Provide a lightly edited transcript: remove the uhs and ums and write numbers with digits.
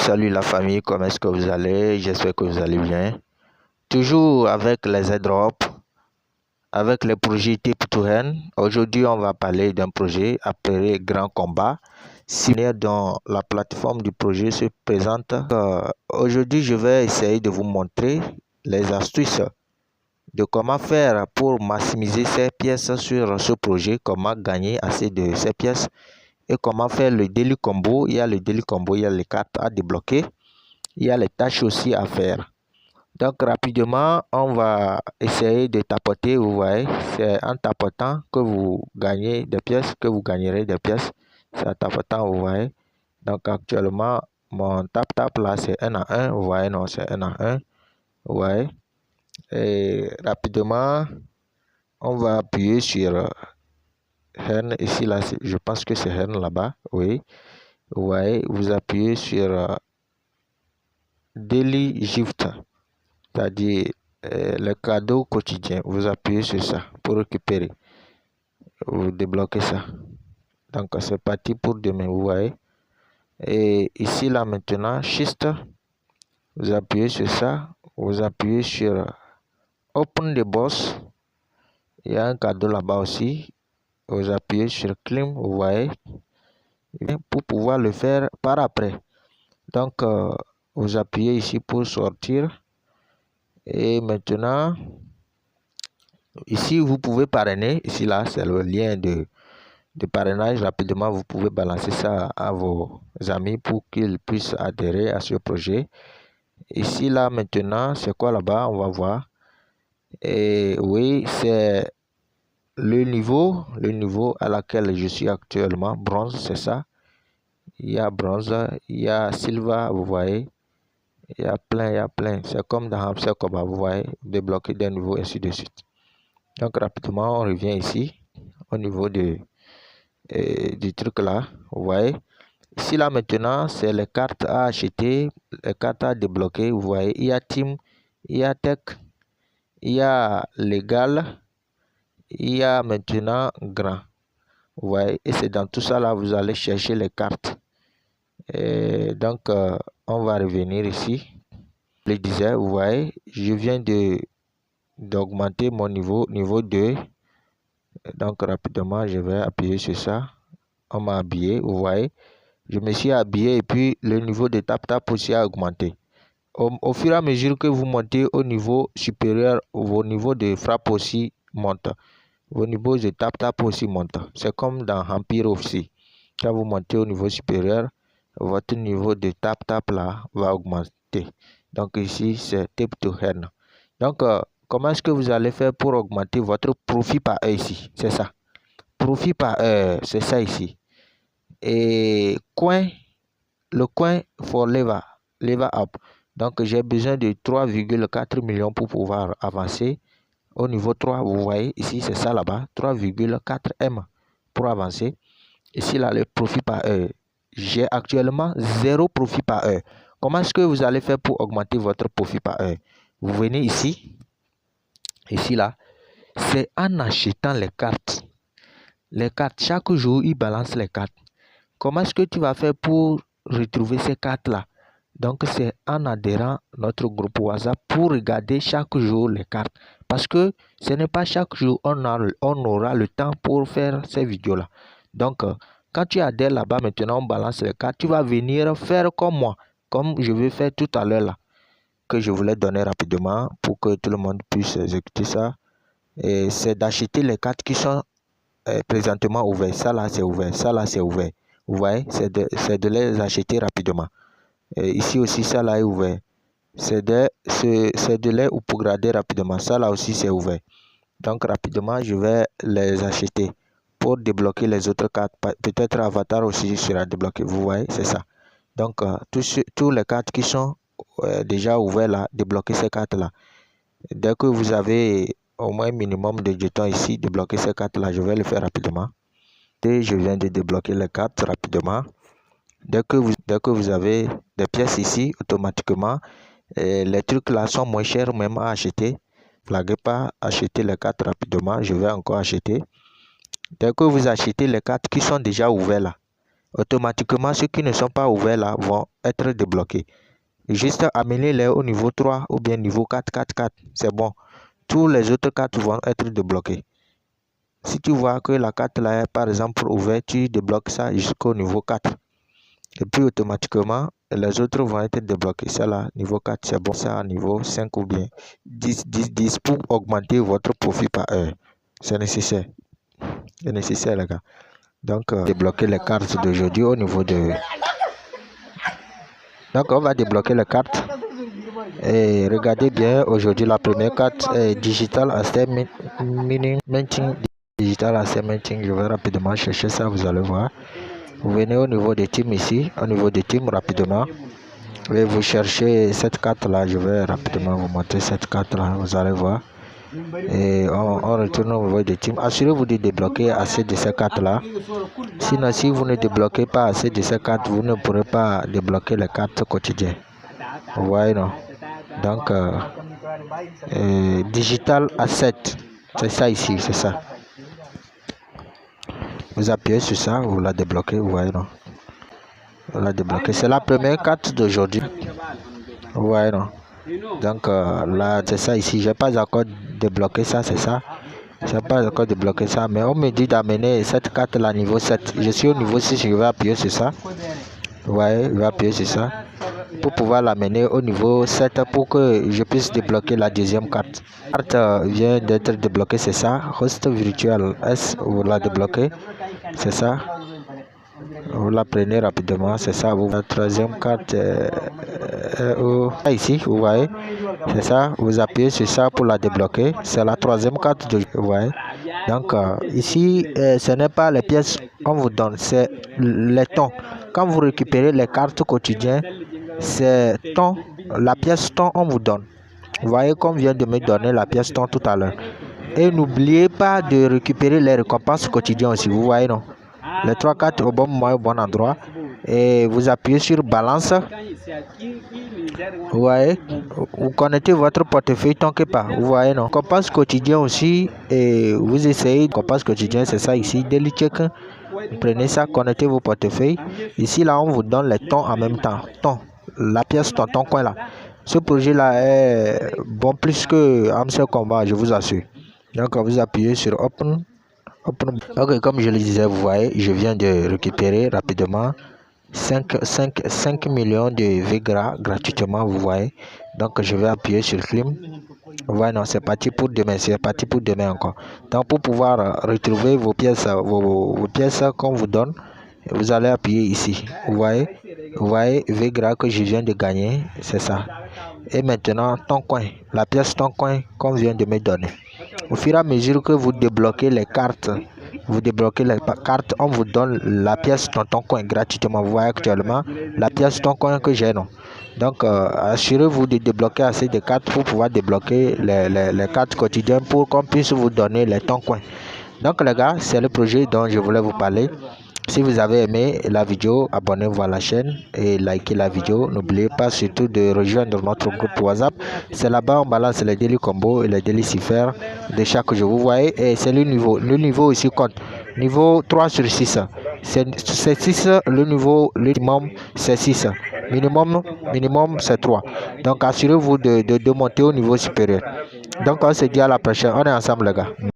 Salut la famille, comment est-ce que vous allez? J'espère que vous allez bien. Toujours avec les airdrops, avec les projets Tip2Earn. Aujourd'hui, on va parler d'un projet appelé Grand Combat, similaire dont la plateforme du projet se présente. Aujourd'hui, je vais essayer de vous montrer les astuces de comment faire pour maximiser ces pièces sur ce projet, comment gagner assez de ces pièces et comment faire le daily combo. Il y a le daily combo, il y a les cartes à débloquer, il y a les tâches aussi à faire. Donc rapidement, on va essayer de tapoter. Vous voyez, c'est en tapotant que vous gagnez des pièces, que vous gagnerez des pièces. C'est en tapotant, vous voyez. Donc actuellement, mon tap là, c'est 1 à 1. Vous voyez, non, c'est 1 à 1. Vous voyez. Et rapidement, on va appuyer sur Earn. Ici, là, je pense que c'est Earn là-bas. Oui. Vous voyez, vous appuyez sur Daily Gift, c'est-à-dire le cadeau quotidien. Vous appuyez sur ça pour récupérer. Vous débloquez ça. Donc, c'est parti pour demain, vous voyez. Et ici, là, maintenant, Shift, vous appuyez sur ça. Vous appuyez sur Open the Boss. Il y a un cadeau là-bas aussi. Vous appuyez sur Claim, vous voyez, pour pouvoir le faire par après. Donc, vous appuyez ici pour sortir. Et maintenant, ici, vous pouvez parrainer. Ici, là, c'est le lien de parrainage. Rapidement, vous pouvez balancer ça à vos amis pour qu'ils puissent adhérer à ce projet. Ici, là, maintenant, c'est quoi là-bas? On va voir. Et oui, c'est le niveau à laquelle je suis actuellement. Bronze, c'est ça. Il y a bronze, il y a silver, vous voyez. Il y a plein. C'est comme dans Hamster Combat, vous voyez. Débloquer des niveaux, ainsi de suite. Donc, rapidement, on revient ici, au niveau du truc là, vous voyez. Ici, là, maintenant, c'est les cartes à acheter, les cartes à débloquer, vous voyez. Il y a Team, il y a Tech, il y a Légal, il y a maintenant Grand, vous voyez. Et c'est dans tout ça, là, vous allez chercher les cartes. Et donc, on va revenir ici. Je disais, vous voyez, je viens d'augmenter mon niveau 2. Donc, rapidement, je vais appuyer sur ça. On m'a habillé, vous voyez. Je me suis habillé et puis le niveau de tap aussi a augmenté. Au fur et à mesure que vous montez au niveau supérieur, vos niveaux de frappe aussi montent. Vos niveaux de tap aussi montent. C'est comme dans Empire aussi. Quand vous montez au niveau supérieur, votre niveau de tap là va augmenter. Donc ici, c'est Tip2Earn. Donc, comment est-ce que vous allez faire pour augmenter votre profit par heure ici? C'est ça. Profit par heure, c'est ça ici. Et le coin for lever up. Donc, j'ai besoin de 3,4 millions pour pouvoir avancer au niveau 3. Vous voyez, ici, c'est ça là-bas. 3,4 M pour avancer. Ici, là, le profit par heure. J'ai actuellement 0 profit par heure. Comment est-ce que vous allez faire pour augmenter votre profit par heure? Vous venez ici. Ici, là. C'est en achetant les cartes. Les cartes, chaque jour, ils balancent les cartes. Comment est-ce que tu vas faire pour retrouver ces cartes-là? Donc, c'est en adhérant à notre groupe WhatsApp pour regarder chaque jour les cartes. Parce que ce n'est pas chaque jour on aura le temps pour faire ces vidéos-là. Donc, quand tu adhères là-bas, maintenant, on balance les cartes. Tu vas venir faire comme moi, comme je vais faire tout à l'heure là, que je voulais donner rapidement pour que tout le monde puisse exécuter ça. Et c'est d'acheter les cartes qui sont présentement ouvertes. Ça là, c'est ouvert. Ça là, c'est ouvert. Vous voyez, c'est de les acheter rapidement. Et ici aussi, ça là est ouvert. C'est de les upgrader rapidement. Ça là aussi, c'est ouvert. Donc, rapidement, je vais les acheter pour débloquer les autres cartes. Peut-être Avatar aussi sera débloqué. Vous voyez, c'est ça. Donc, tous les cartes qui sont déjà ouvertes là, débloquer ces cartes là. Dès que vous avez au moins un minimum de jetons ici, débloquer ces cartes là, je vais le faire rapidement. Et je viens de débloquer les cartes rapidement. Dès que vous avez des pièces ici, automatiquement, les trucs là sont moins chers même à acheter. Flaguez pas, achetez les cartes rapidement. Je vais encore acheter. Dès que vous achetez les cartes qui sont déjà ouvertes là, automatiquement ceux qui ne sont pas ouverts là vont être débloqués. Juste amenez-les au niveau 3 ou bien niveau 4, 4, 4, c'est bon. Tous les autres cartes vont être débloqués. Si tu vois que la carte là est par exemple ouverte, tu débloques ça jusqu'au niveau 4. Et puis automatiquement, les autres vont être débloqués. Ça là, niveau 4, c'est bon. Ça, niveau 5 ou bien 10, 10, 10 pour augmenter votre profit par heure. C'est nécessaire. C'est nécessaire, les gars. Donc, débloquer les cartes d'aujourd'hui au niveau de... Donc, on va débloquer les cartes. Et regardez bien, aujourd'hui, la première carte est Digital Asset Minting. Digital Asset Minting, je vais rapidement chercher ça, vous allez voir. Vous venez au niveau des teams ici, au niveau des teams rapidement. Et vous cherchez cette carte là, je vais rapidement vous montrer cette carte là, vous allez voir. Et on retourne au niveau des teams. Assurez-vous de débloquer assez de ces cartes là. Sinon, si vous ne débloquez pas assez de ces cartes, vous ne pourrez pas débloquer les cartes quotidiennes. Vous voyez, non? Donc, Digital Asset, c'est ça ici, c'est ça. Vous appuyez sur ça, vous la débloquez, vous voyez, non? Vous la débloquez. C'est la première carte d'aujourd'hui. Vous voyez, non? Donc, là, c'est ça ici. Je n'ai pas encore débloqué ça, c'est ça. Je n'ai pas encore débloqué ça, mais on me dit d'amener cette carte là niveau 7. Je suis au niveau 6, je vais appuyer sur ça. Vous voyez, je vais appuyer sur ça pour pouvoir l'amener au niveau 7 pour que je puisse débloquer la deuxième carte. La carte vient d'être débloquée, c'est ça. Host virtual S, vous la débloquez, c'est ça. Vous la prenez rapidement, c'est ça. La troisième carte ici, vous voyez, c'est ça. Vous appuyez sur ça pour la débloquer. C'est la troisième carte, vous voyez. Donc ici, ce n'est pas les pièces qu'on vous donne, c'est les tons. Quand vous récupérez les cartes quotidiennes, c'est ton, la pièce ton on vous donne. Vous voyez qu'on vient de me donner la pièce ton tout à l'heure. Et n'oubliez pas de récupérer les récompenses quotidiennes aussi, vous voyez, non? Les 3 cartes au bon moment, au bon endroit. Et vous appuyez sur balance. Vous voyez, vous connectez votre portefeuille tant que pas. Vous voyez, non? Récompense quotidien aussi. Et vous essayez récompense quotidien, c'est ça ici. Daily check. Vous prenez ça, connectez vos portefeuilles. Ici, là, on vous donne les tons en même temps. Ton, la pièce ton coin là. Ce projet là est bon plus que Amstel Combat, je vous assure. Donc, vous appuyez sur Open. Ok, comme je le disais, vous voyez, je viens de récupérer rapidement 5 millions de Vegra gratuitement, vous voyez. Donc, je vais appuyer sur Clim. Vous voyez, non, c'est parti pour demain, c'est parti pour demain encore. Donc, pour pouvoir retrouver vos pièces, vos pièces qu'on vous donne, vous allez appuyer ici. Vous voyez Vegra que je viens de gagner, c'est ça. Et maintenant, ton coin, la pièce ton coin qu'on vient de me donner. Au fur et à mesure que vous débloquez les cartes, on vous donne la pièce dans ton coin gratuitement. Vous voyez actuellement la pièce ton coin que j'ai, non? Donc, assurez-vous de débloquer assez de cartes pour pouvoir débloquer les cartes quotidiennes pour qu'on puisse vous donner les ton coin. Donc, les gars, c'est le projet dont je voulais vous parler. Si vous avez aimé la vidéo, abonnez-vous à la chaîne et likez la vidéo. N'oubliez pas surtout de rejoindre notre groupe WhatsApp. C'est là-bas on balance les daily combos et les daily ciphères de chaque jour. Vous voyez, et c'est le niveau. Le niveau ici compte. Niveau 3 sur 6. C'est 6, le niveau, le minimum c'est 6. Minimum c'est 3. Donc assurez-vous de monter au niveau supérieur. Donc on se dit à la prochaine. On est ensemble les gars.